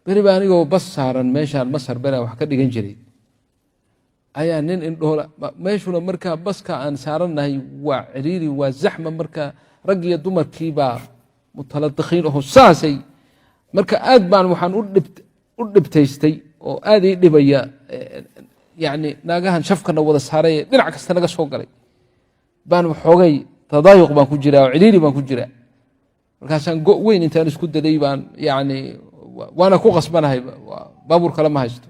beri baa anigoo bas saaran meeshaan Masar beri wax ka dhigan jiray ayaa nin indhoola meeshuna markaa baska aan saarannahay waa ciriiri waa zaxma markaa rag iyo dumarkii baa mutaladdiqiin oo saasay marka aad baan waxaan u dhibtaystay oo aad ii dhibaya yani naagahan shafkana wada saaray dhinac kasta naga soo galay baan xoogay tadaayuq baan ku jiraa oo ciriiri baan ku jiraa markaasaan go weyn intaan isku daday baan yani waana ku qasbanahay baabuur kale ma haysto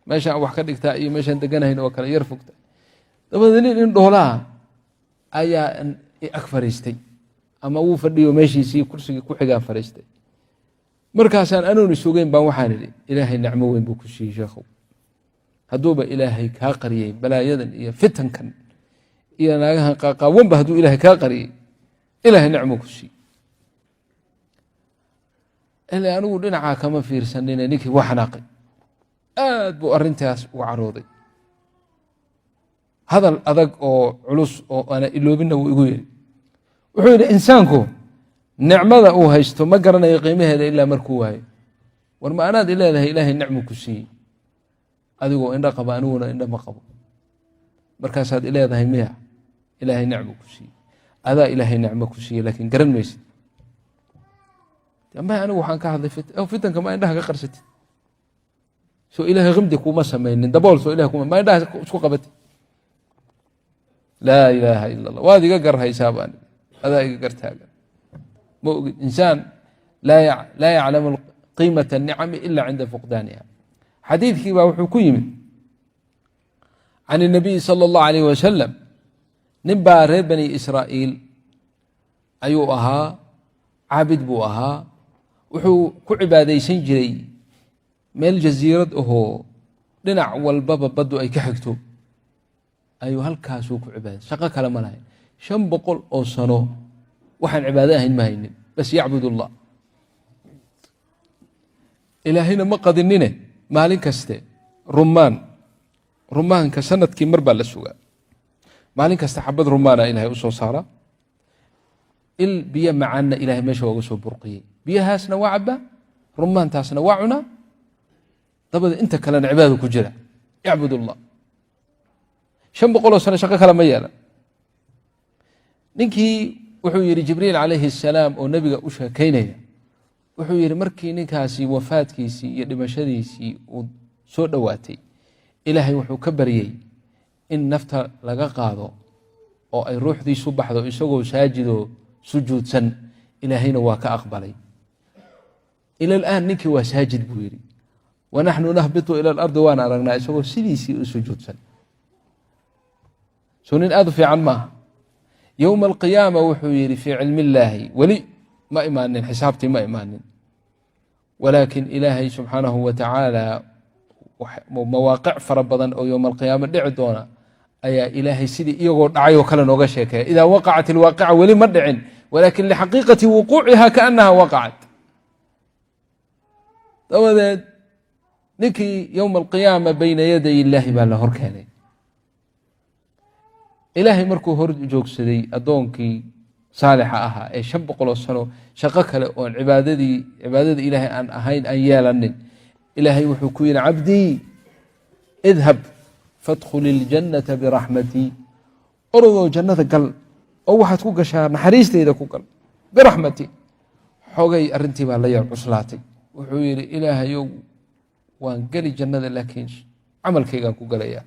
meeshaan wax ka dhigtaa iyo meeshaan deganahayn oo kale yar fogta dabada nin indhoolaa ayaa ag fariistay ama uu fadhiyo meeshiisii kursigii ku xigaa fariistay markaasaan anoon isugeyn baan waxaan idhi ilaahay nicmo weyn buu ku siiyey sheekhow hadduuba ilaahay kaa qariyey balaayadan iyo fitankan iyo naagahan qaaqaawanba hadduu ilaahay kaa qariyey ilaahay nicmo ku siiyey ilaa anigu dhinacaa kama fiirsanine ninkii waa xanaaqay aad buu arrintaas uga carooday hadal adag oo culus oo aana iloobinna wuu igu yidhi wuxuu yidhi insaanku nicmada uu haysto ma garanayo qiimaheeda ilaa markuu waayo war ma anaad ileedahay ilaahay nicmu ku siiyey adigoo indho qaba aniguna indho ma qabo markaasaad ileedahay miya ilaahay nicmu ku siiyey adaa ilaahay nicmo ku siiyey laakiin garan maysid ama anigu waxaan ka hadlay fitanka ma indhaha ka qarsatid soo ilaahay qimdi kuma samaynin dabool soo ilaahay kuma ma indhaha isku qabatid laa ilaaha ila allah waad iga garhaysaa baan adaa iga gartaaga ma ogid insaan laa yaclamu qiimata anicami ila cinda fuqdaaniha xadiidkii baa wuxuu ku yimid can الnabiyi salى اllahu alayh wasalam nin baa reer bani israa'iil ayuu ahaa caabid buu ahaa wuxuu ku cibaadaysan jiray meel jasiirad ahoo dhinac walbaba baddu ay ka xigto ayuu halkaasuu ku cibaaday shaqo kale ma lahayn 500 oo sano waxaan cibaado ahayn ma haynin bas yacbud allah ilaahayna ma qadinine maalin kaste rumaanka sanadkii mar baa la sugaa maalin kasta xabad rumaana ilaahay u soo saara il biyo macaanna ilaahay meesha ooga soo burqiyey biyahaasna waa cabaa rumaantaasna waa cunaa dabada inta kalena cibaado ku jira yacbud allah 500 oo sano shaqo kale ma yeelan ninkii wuxuu yidhi jibriil calayhi الsalaam oo nebiga u sheekaynaya wuxuu yidhi markii ninkaasi wafaadkiisii iyo dhimashadiisii uu soo dhowaatay ilaahay wuxuu ka baryey in nafta laga qaado oo ay ruuxdiisu baxdo isagoo saajidoo sujuudsan ilaahayna waa ka aqbalay ila alaan ninkii waa saajid buu yidhi wanaxnu nahbitu ila alardi waan aragnaa isagoo sidiisii u sujuudsan soo nin aad u fiican maaha yowma alqiyaama wuxuu yidhi fii cilmi illaahi weli ma imaanin xisaabtii ma imaanin walaakin ilaahay subxaanahu wa tacaala mawaaqic fara badan oo yowma alqiyaama dhici doona ayaa ilaahay sidii iyagoo dhacay oo kale nooga sheekeeya idaa waqacat ilwaaqica weli ma dhicin walaakin lixaqiiqati wuquuciha kaannaha waqacat dabadeed ninkii yowma alqiyaama bayna yaday illaahi baa la hor keenay ilaahay markuu hor joogsaday addoonkii saalixa ahaa ee 500 sano shaqo kale oon cibaadadii ilaahay aan ahayn aan yeelanin ilaahay wuxuu ku yidhi cabdii idhab fadkhul iljannata biraxmatii orodoo jannada gal oo waxaad ku gashaa naxariisteyda ku gal biraxmatii xogay arrintii baa la yar cuslaatay wuxuu yidhi ilaahayow waan geli jannada laakiin camalkaygaan ku galayaa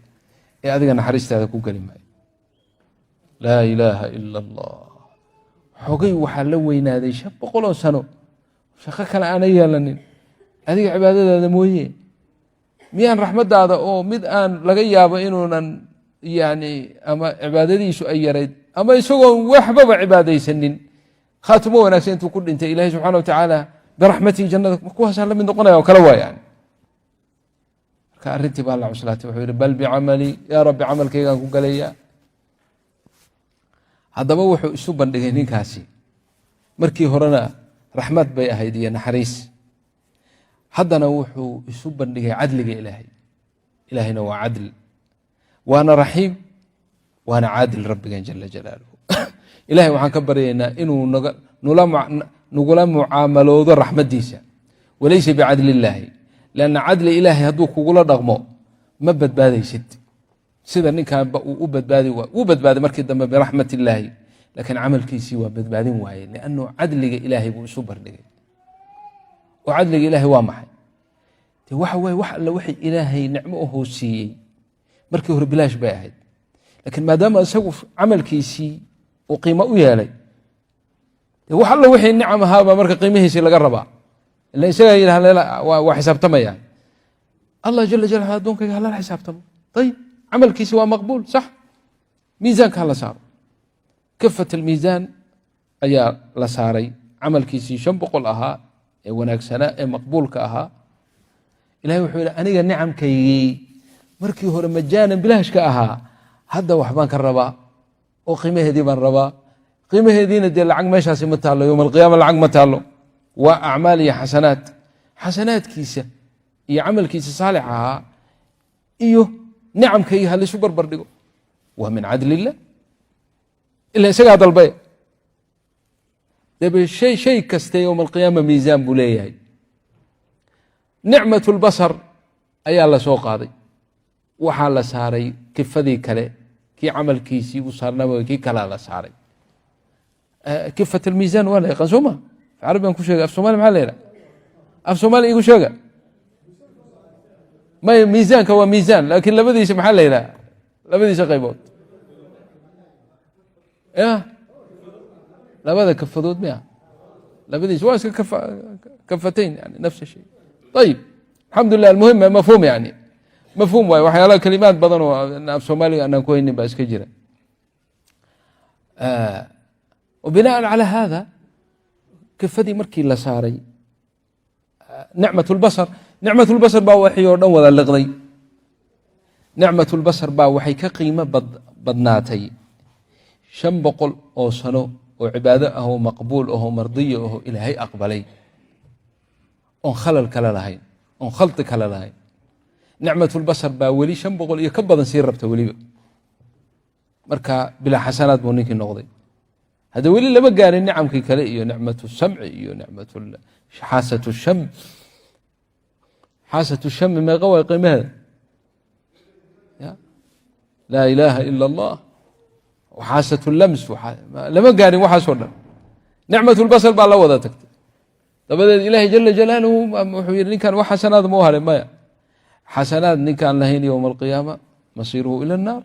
ee adiga naxariistaada ku geli maayo laa ilaaha ila allah xogay waxaa la weynaaday 500 sano shaqo kale aana yeelanin adiga cibaadadaada mooye miyaan raxmaddaada oo mid aan laga yaabo inuunan yani ama cibaadadiisu ay yarayd ama isagoon waxbaba cibaadaysanin khaatimo wanaagsan intuu ku dhintay ilaahay subxaana wa tacaala biraxmatii jannada kuwaasaan la mid noqonaya oo kale waayaan marka arrintii baa la cuslaatay wuxuu yidhi bal bicamalii yaa rabbi camalkaygaan ku galayaa haddaba wuxuu isu bandhigay ninkaasi markii horena raxmad bay ahayd iyo naxariis haddana wuxuu isu bandhigay cadliga ilaahay ilaahayna waa cadl waana raxiim waana caadil rabbigan jala jalaaluhu ilahay waxaan ka baryaynaa inuu nagula mucaamaloodo raxmaddiisa walaysa bicadli illaahi, lanna cadli ilaahay hadduu kugula dhaqmo ma badbaadaysid sida ninkanba uu u badbaadi wuu badbaaday markii dambe biraxmat illaahi, laakiin camalkiisii waa badbaadin waaye, liannu cadliga ilaahay buu isu bardhigay. oo cadliga ilaahay waa maxay? de waxa waye wax alla wixii ilaahay nicmo u hoosiiyey markii hore bilaash bay ahayd, laakiin maadaama isagu camalkiisii uu qiimo u yeelay, de wax alla wixii nicam ahaabaa marka qiimihiisii laga rabaa. ila isagaa yidhaha waa xisaabtamayaan. allah jala jalaala addoonkayga halala xisaabtamo. ayib camalkiisi waa maqbuul sax, miisaanka hala saaro. kafat almiisaan ayaa la saaray camalkiisii 500 ahaa ee wanaagsanaa ee maqbuulka ahaa. ilahay wuxuu yidhi aniga nicamkaygii markii hore majaanan bilaashka ahaa, hadda waxbaan ka rabaa oo qiimaheedii baan rabaa. qiimaheediina dee lacag meeshaasi ma taallo, yowma alqiyaama lacag ma taallo. waa acmaal iyo xasanaad. xasanaadkiisa iyo camalkiisa saalix ahaa iyo nicamkayga ha laysu barbar dhigo. waa min cadli illah, ila isagaa dalbay. debe shay kaste yowma alqiyaama miisaan buu leeyahay. nicmat lbasar ayaa la soo qaaday, waxaa la saaray kifadii kale, kii camalkiisii u saarnaba kii kalea la saaray. kifat almiisaan waa la yaqaan soo ma? carabigan ku sheega, af soomali maxaa la yidhaha? af soomaali igu sheega. may miisaanka waa miisaan, laakiin labadiisa maxaa la yidhaha? labadiisa qaybood ya labada kafadood miya? labadiisa waa iska kafatayn yani nafs shay. ayib alxamdulilah, almuhim mafhuum, yani mafhuum waaye. waxyaalaha kalimaad badan oo af soomaaliga anaan ku haynin baa iska jira. وبناء على هذا kifadii markii la saaray nicmat lbasar, nicmat lbasar baa waxii oo dhan wada liqday. nicmat lbasar baa waxay ka qiimo badnaatay 500 oo sano oo cibaado ah oo maqbuul ahoo mardiya ahoo ilaahay aqbalay, oon khalal kale lahayn, oon khaldi kale lahayn. nicmat lbasar baa weli 500 iyo ka badan sii rabta weliba. marka bilaa xasanaad buu ninkii noqday. hadda weli lama gaarin nicamkii kale iyo nicmatu samci iyo nicmatu xaasatu sham. xaasatu shami meeqa waay qiimaheeda? laa ilaaha ila allah. xaasatu lams lama gaarin waxaasoo dhan. nicmatu lbasar baa la wada tagtay. dabadeed ilaahay jala jalaaluhu wuxuu yidhi ninkan wax xasanaad ma u haray maya. xasanaad ninkaan lahayn yowma alqiyaama masiiruhu ila annaar,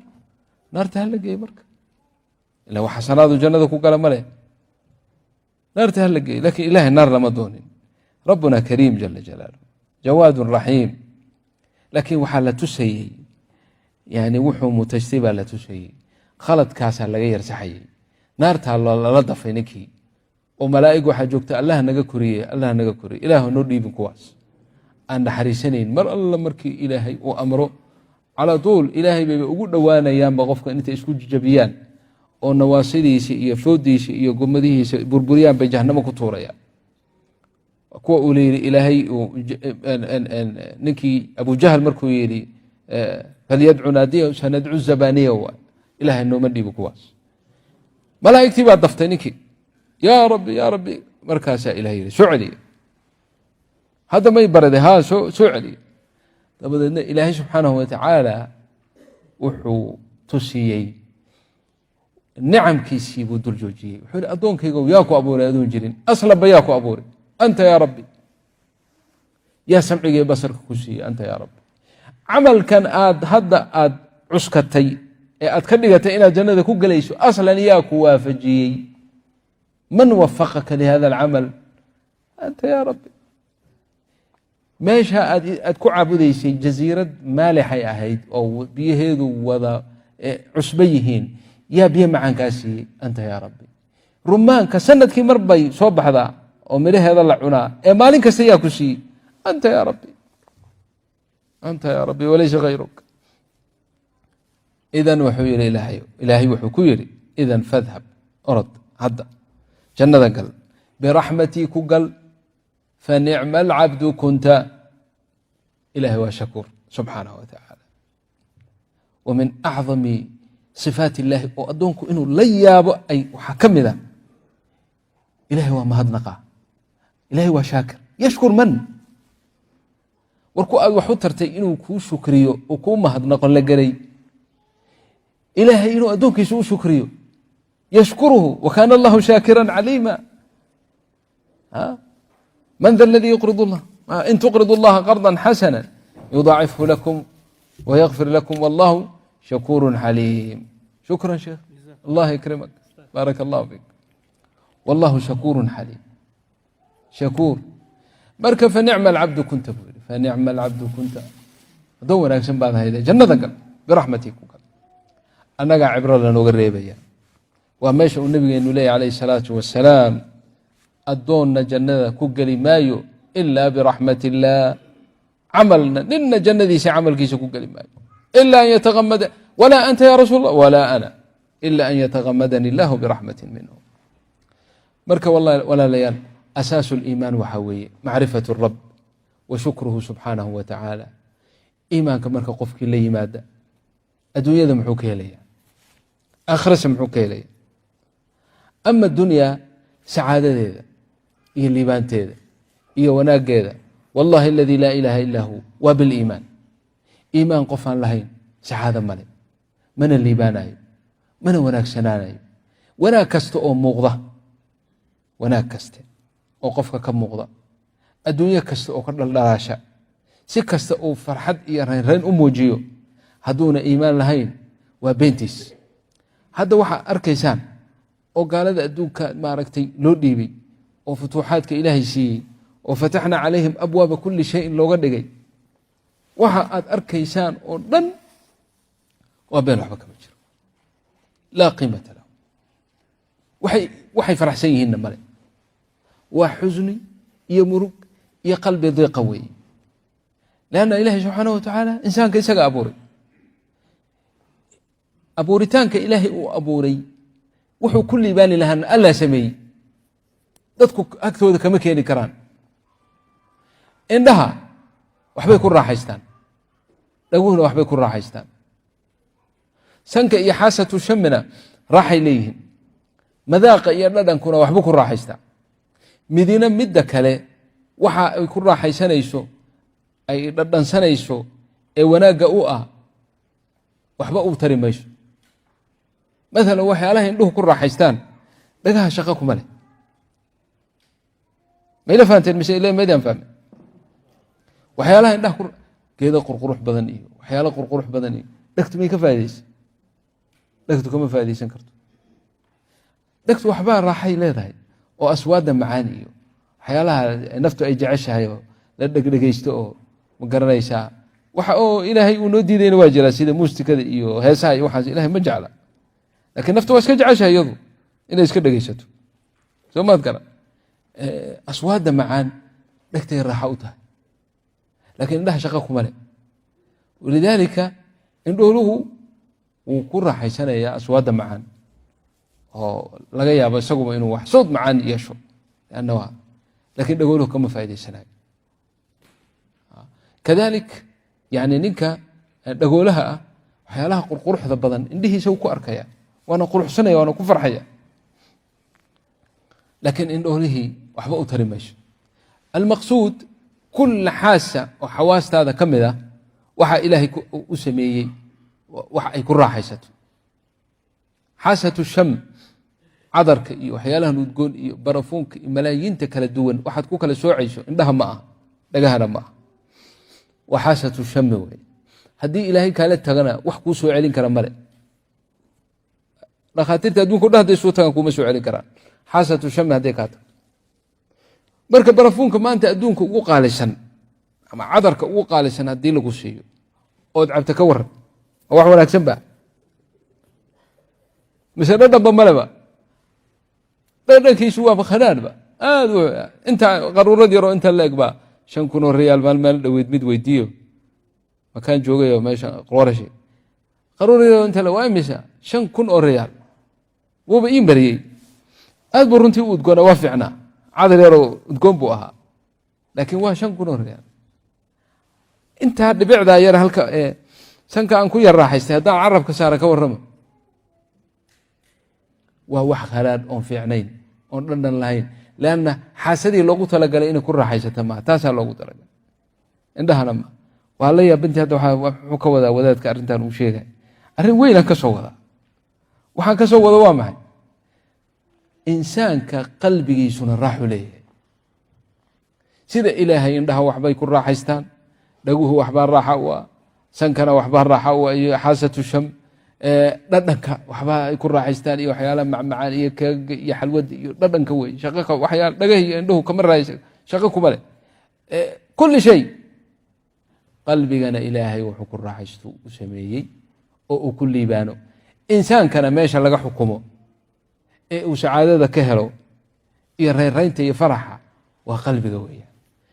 naarta hala geey marka. ila wax xasanaadu jannada ku gala ma leh, naarta hala geey. laakiin ilaahay naar lama doonin. rabbuna kariim jala jalaaluhu jawaadun raxiim. laakiin waxaa la tusayey, yani wuxuu mutaystay baa la tusayey. khaladkaasaa laga yarsaxayey. naartaa lala dafay ninkii oo malaa'ig waxaa joogta allah naga koriyey, allah naga koriyey. ilaahu noo dhiibin kuwaas aan naxariisanayn. mar alla markii ilaahay uu amro calaa tuul ilaahay bayba ugu dhowaanayaanba qofka intay isku jabiyaan oo nawaasidiisa iyo foodiisa iyo gomadihiisa burburiyaan bay jahanamo ku tuurayaan. kuwa uu leeyidhi ilaahay ninkii abu jahl markuu yidhi falyadcu naadiya sanadcu zabaniya, waa ilaahay nooma dhiibo kuwaas. malaa'igtii baa daftay ninkii, yaa rabbi yaa rabbi. markaasaa ilahay yidhi soo celiya. hadda may baraday haa soo celiya. dabadeedna ilaahay subxaanahu watacaala wuxuu tusiyey nicamkiisii buu dul joojiyey. wuxuu yidhi addoonkaygow yaa ku abuuray adoon jirin, aslanba yaa ku abuuray? anta yaa rabbi. yaa samciga basarka ku siiyey? anta yaa rabbi. camalkan hadda aad cuskatay ee aad ka dhigatay inaad jannada ku gelayso, aslan yaa ku waafajiyey? man wafaqaka lihada alcamal? anta yaa rabbi. meesha aad ku caabudaysay jasiirad maalixay ahayd oo biyaheedu wada cusbo yihiin, yaa biyo macaankaa siiyey? anta yaa rabbi. rumaanka sanadkii mar bay soo baxdaa oo midhaheeda la cunaa, ee maalin kasta yaa ku siiyey? anta yaa rabbi. anta yaa rabbi walaysa hayruk. idan wuxuu yidhi ilaahay wuxuu ku yidhi idan fadhab, orod hadda jannada gal, biraxmatii ku gal, fanicma alcabdu kunta. ilahay waa shakuur subxaanahu watacaala. wa min acdami sifaat illaahi oo addoonku inuu la yaabo waxaa ka mida ilahay waa mahadnaqa, ilahay waa shaakir. yashkur man? warku aad wax u tartay inuu kuu shukriyo oo kuu mahadnaqo la garay ilaahay inuu addoonkiisa u shukriyo yashkuruhu wa kaana allahu shaakiran caliima man da aladii yuqridu allah in tuqridu allaha qardan xasana yudaacifhu lakum wayakfir lakum wallahu shakuurun xaliim. shukran sheekh, allah yakrimak, baaraka allahu fik. wallahu shakuurun xaliim. shakuur marka fanicma alcabdu kunta buu yidhi, fanicma alcabdu kunta, addoon wanaagsan baad hayday, jannada gal biraxmatii ku gal. annagaa cibro lanooga reebaya. waa meesha uu nabigeenu leeyahy calayhi salaatu wasalaam, addoonna jannada ku geli maayo ilaa biraxmat illaah, camalna ninna jannadiisa camalkiisa ku geli maayo ilaa an yatagamada, walaa anta ya rasuul allah walaa ana ila an yatagamadani illaahu biraxmatin minhu. marka walaalayaal, asaasu liimaan waxaa weeye macrifatu rab wa shukruhu subxaanahu wa tacaala. iimaanka marka qofkii la yimaada adduunyada muxuu ka helaya, aakhirase muxuu ka helaya. ama dunyaa sacaadadeeda iyo liibaanteeda iyo wanaaggeeda, wallahi aladii laa ilaaha illaa hu, waa biliimaan. iimaan qof aan lahayn sacaado male, mana liibaanayo, mana wanaagsanaanayo. wanaag kasta oo muuqda, wanaag kaste oo qofka ka muuqda, adduunyo kasta oo ka dhaldhalaasha, si kasta uu farxad iyo raynrayn u muujiyo, hadduuna iimaan lahayn waa beentiis. hadda waxaa arkaysaan oo gaalada adduunka maaragtay loo dhiibay oo futuuxaadka ilaahay siiyey oo fataxna calayhim abwaaba kulli shayin looga dhigay, waxa aad arkaysaan oo dhan waa been, waxba kama jiro, laa qiimata lahu. waxay faraxsan yihiinna male, waa xusni iyo murug iyo qalbi diiqa weeye. lanna ilaahay subxaanahu wa tacaala insaanka isaga abuuray. abuuritaanka ilaahay uu abuuray wuxuu ku liibaani lahaana allaa sameeyey, dadku agtooda kama keeni karaan. indhaha waxbay ku raaxaystaan, dhaguhuna waxbay ku raaxaystaan, sanka iyo xaasatu shamina raaxay leeyihiin, madaaqa iyo dhadhankuna waxbu ku raaxaystaa. midina midda kale waxa ay ku raaxaysanayso ay dhadhansanayso ee wanaagga u ah waxba uu tari mayso. maalan waxyaalaha indhuhu ku raaxaystaan dhagaha shaqo kuma leh. mayla fahanteen mise ila maydaan fahme? waxyaalaha indhaha geeda qurqurux badan iyo waxyaala qurqurux badan iyo dhegtu may ka faa'idaysa? dhegtu kama faa'idaysan karto. dhegtu waxbaa raaxay leedahay oo aswaada macaan iyo waxyaalaha naftu ay jeceshahay oo la dhegdhegaysto oo ma garanaysaa. waxa oo ilaahay uu noo diidayna waa jiraa, sida muusikada iyo heesaha iyo waxaas ilaahay ma jecla, laakiin naftu waa iska jeceshahay iyadu inay iska dhegaysato. soo maad gara aswaada macaan dhegtay raaxa u tahay, laakiin indhaha shaqo kuma leh. walidaalika indhooluhu wuu ku raaxaysanayaa aswaada macaan oo laga yaabo isaguba inuu wax sood macaan yeesho, laakiin dhagooluhu kama faa'idaysanayo. kadalik yani ninka dhagoolaha ah waxyaalaha qurquruxda badan indhihiisa uu ku arkaya, waana quruxsanaya, waana ku farxaya, laakiin indhoolihii waxba u tari mayso. almaqsuud kulla xaasa oo xawaastaada ka mid ah waxaa ilaahay u sameeyey wax ay ku raaxaysato. xaasatu sham, cadarka iyo waxyaalaha udgoon iyo barafuunka iyo malaayiinta kala duwan waxaad ku kala soocayso indhaha ma aha, dhagahana ma aha. waa xaasatu shami wey. haddii ilaahay kaala tagana wax kuu soo celin kara male. dhakhaatiirta adduunka o dhan hadday soo tagaan kuuma soo celin karaan, xaasatu shami hadday kaa tago. marka barafuunka maanta adduunka ugu qaalisan ama cadarka ugu qaalisan haddii lagu siiyo ood cabta ka waran, waa wax wanaagsan ba mise dhadhanba maleba? dhadhankiisu waaba khanaanba aad inta qaruurad yaroo inta la eg baa 5,000 oo riyaal maalmaal dhaweyd mid weydiiyo makaan joogayo meesha qorashi qaruurad yaroo inta la waa imisa 5,000 oo riyaal wuuba ii mariyey. aad buu runtii u udgoona, waa fiicnaa, cadar yaroo udgoon buu ahaa, laakiin waa 5,000 oo riyaal. intaa dhibicdaa yar halka sanka aan ku yar raaxaystay haddaan carabka saara ka warramo, waa wax khalaad oon fiicnayn oon dhandhan lahayn. lanna xaasadii loogu talagalay inay ku raaxaysata maa, taasaa loogu talagalay indhahana ma waa la yaabantii hadda wuxuu ka wadaa wadaadka arrintan uu sheegay arrin weynaan ka soo wadaa waxaan ka soo wada waa maxay insaanka qalbigiisuna raaxu leeyahay sida ilaahay indhaha waxbay ku raaxaystaan dhaguhu waxbaa raaxa u ah sankana waxbaa raaxa u ah iyo xaasatu sham dhadhanka waxbaa ay ku raaxaystaan iyo waxyaalaha macmacaan iyo keega iyo xalwada iyo dhadhanka wey shaqo waxyaala dhagahi iyo indhuhu kama raaysa shaqo kuma leh kulli shay qalbigana ilaahay wuxuu ku raaxaysto u sameeyey oo uu ku liibaano insaankana meesha laga xukumo ee uu sacaadada ka helo iyo reeraynta iyo faraxa waa qalbiga weeyaan